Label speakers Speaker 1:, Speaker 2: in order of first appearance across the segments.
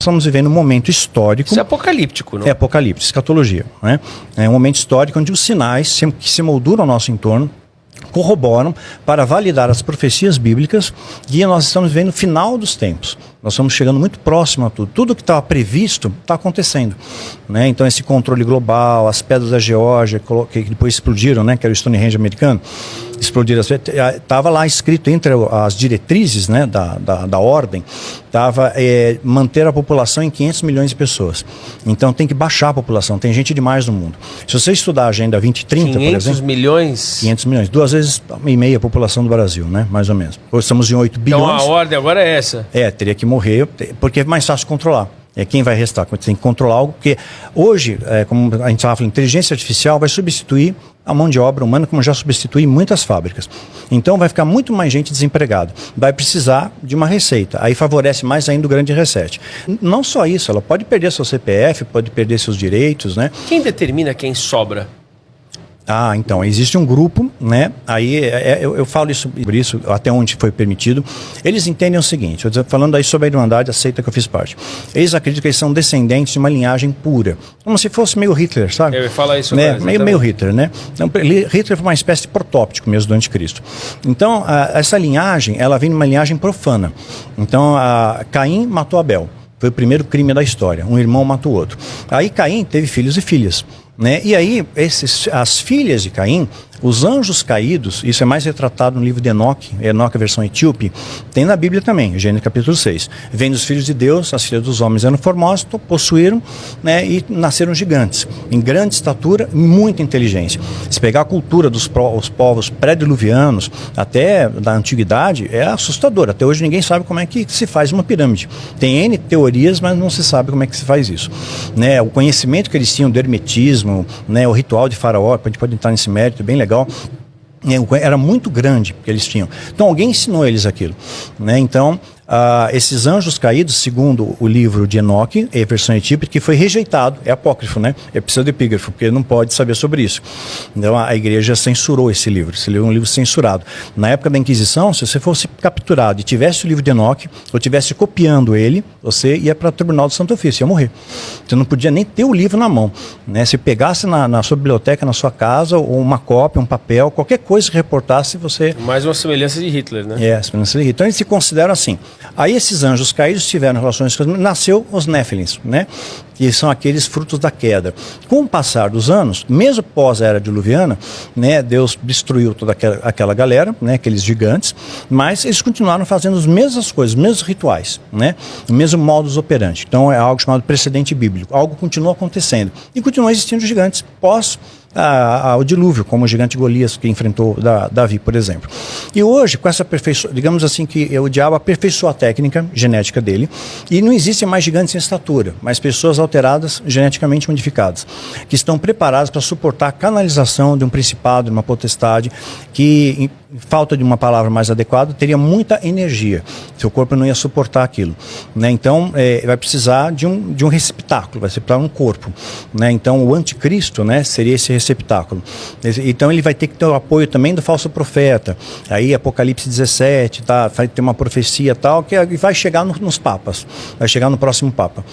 Speaker 1: estamos vivendo um momento histórico.
Speaker 2: Isso é apocalíptico, não?
Speaker 1: É apocalipse, escatologia, né? É um momento histórico onde os sinais que se molduram ao nosso entorno corroboram para validar as profecias bíblicas e nós estamos vendo o final dos tempos. Nós estamos chegando muito próximo a tudo. Tudo que estava previsto está acontecendo, né? Então esse controle global, as pedras da Geórgia que depois explodiram, né? Que era o Stonehenge americano, explodiram. Estava lá escrito entre as diretrizes, né? Da ordem, estava manter a população em 500 milhões de pessoas. Então tem que baixar a população. Tem gente demais no mundo. Se você estudar a Agenda 2030, por exemplo...
Speaker 2: 500 milhões?
Speaker 1: 500 milhões. 2 vezes e meia a população do Brasil, né? Mais ou menos. Hoje estamos em 8 bilhões.
Speaker 2: Então a ordem agora é essa?
Speaker 1: Teria que morrer, porque é mais fácil controlar. Quem vai restar? Você tem que controlar algo, porque hoje, como a gente estava falando, inteligência artificial vai substituir a mão de obra humana, como já substitui muitas fábricas. Então vai ficar muito mais gente desempregada. Vai precisar de uma receita. Aí favorece mais ainda o grande reset. Não só isso, ela pode perder seu CPF, pode perder seus direitos, né?
Speaker 2: Quem determina quem sobra?
Speaker 1: Então, existe um grupo, né? Aí eu falo sobre isso, até onde foi permitido. Eles entendem o seguinte, eu estou falando aí sobre a Irmandade, a seita que eu fiz parte. Eles acreditam que eles são descendentes de uma linhagem pura. Como se fosse meio Hitler, sabe?
Speaker 2: Eu ia falar isso
Speaker 1: né?
Speaker 2: agora,
Speaker 1: meio Hitler, né? Então, Hitler foi uma espécie de protótipo mesmo do anticristo. Então, essa linhagem, ela vem de uma linhagem profana. Então, Caim matou Abel. Foi o primeiro crime da história. Um irmão matou o outro. Aí Caim teve filhos e filhas, né? E aí, as filhas de Caim, os anjos caídos, isso é mais retratado no livro de Enoque, a versão etíope, tem na Bíblia também, Gênesis capítulo 6. Vendo os filhos de Deus, as filhas dos homens eram formosas, possuíram, né, e nasceram gigantes, em grande estatura e muita inteligência. Se pegar a cultura dos povos pré-diluvianos, até da antiguidade, é assustador. Até hoje ninguém sabe como é que se faz uma pirâmide. Tem N teorias, mas não se sabe como é que se faz isso. Né, o conhecimento que eles tinham do hermetismo, né, o ritual de Faraó, a gente pode entrar nesse mérito, bem legal, era muito grande que eles tinham. Então alguém ensinou eles aquilo, né? Então esses anjos caídos, segundo o livro de Enoque, a versão etípica, que foi rejeitado, é apócrifo, né? É pseudepígrafo, porque não pode saber sobre isso. Então a igreja censurou esse livro é um livro censurado. Na época da Inquisição, se você fosse capturado e tivesse o livro de Enoque, ou tivesse copiando ele, você ia para o Tribunal do Santo Ofício, ia morrer. Você não podia nem ter o livro na mão, né? Se pegasse na sua biblioteca, na sua casa, ou uma cópia, um papel, qualquer coisa que reportasse, você...
Speaker 2: Mais uma semelhança de Hitler, né?
Speaker 1: Semelhança de Hitler. Então eles se consideram assim. Aí esses anjos caídos tiveram relações com nasceu os Néfilins, né? Que são aqueles frutos da queda. Com o passar dos anos, mesmo pós a era diluviana, né, Deus destruiu toda aquela galera, né, aqueles gigantes, mas eles continuaram fazendo as mesmas coisas, os mesmos rituais, né, o mesmo modus operandi. Então é algo chamado precedente bíblico. Algo continua acontecendo. E continuam existindo gigantes pós o dilúvio, como o gigante Golias que enfrentou Davi, por exemplo. E hoje, com essa digamos assim que o diabo aperfeiçoou a técnica genética dele, e não existem mais gigantes em estatura, mas pessoas alteradas, geneticamente modificadas, que estão preparadas para suportar a canalização de um principado, de uma potestade, que, em falta de uma palavra mais adequada, teria muita energia. Seu corpo não ia suportar aquilo, né? Então, vai precisar de um receptáculo, vai ser para um corpo, né? Então, o anticristo, né, seria esse receptáculo. Então, ele vai ter que ter o apoio também do falso profeta. Aí, Apocalipse 17, vai ter uma profecia tal, que vai chegar nos papas, vai chegar no próximo papa,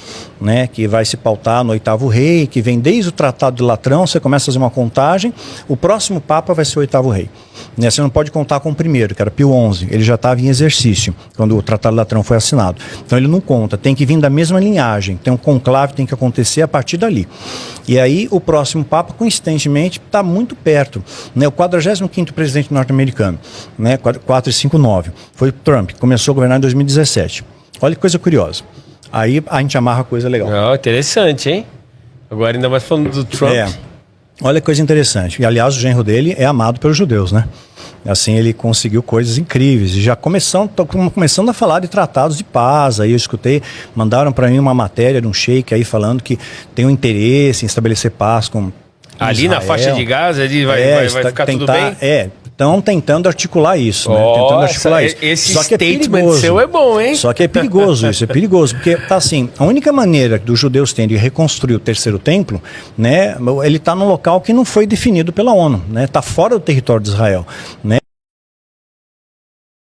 Speaker 1: né, que vai se pautar no 8º rei, que vem desde o Tratado de Latrão, você começa a fazer uma contagem, o próximo papa vai ser o 8º rei. Né, você não pode contar com o primeiro, que era Pio XI, ele já estava em exercício, quando o Tratado de Latrão foi assinado. Então ele não conta, tem que vir da mesma linhagem, tem um conclave, tem que acontecer a partir dali. E aí o próximo papa, coincidentemente, está muito perto, né, o 45º presidente norte-americano, né, 459, foi o Trump, que começou a governar em 2017. Olha que coisa curiosa. Aí a gente amarra coisa legal.
Speaker 2: Interessante, hein? Agora ainda mais falando do Trump.
Speaker 1: Olha que coisa interessante. E, aliás, o genro dele é amado pelos judeus, né? Assim, ele conseguiu coisas incríveis. E já começando a falar de tratados de paz. Aí eu escutei, mandaram para mim uma matéria de um sheik aí falando que tem um interesse em estabelecer paz com
Speaker 2: ali
Speaker 1: Israel.
Speaker 2: Na faixa de Gaza, ele vai ficar tudo bem?
Speaker 1: Estão tentando articular isso, né? Tentando articular isso.
Speaker 2: Esse
Speaker 1: só que
Speaker 2: statement seu é bom, hein?
Speaker 1: Só que é perigoso isso, é perigoso, porque tá assim, a única maneira que os judeus têm de reconstruir o terceiro templo, né, ele está num local que não foi definido pela ONU, né? Tá fora do território de Israel, né?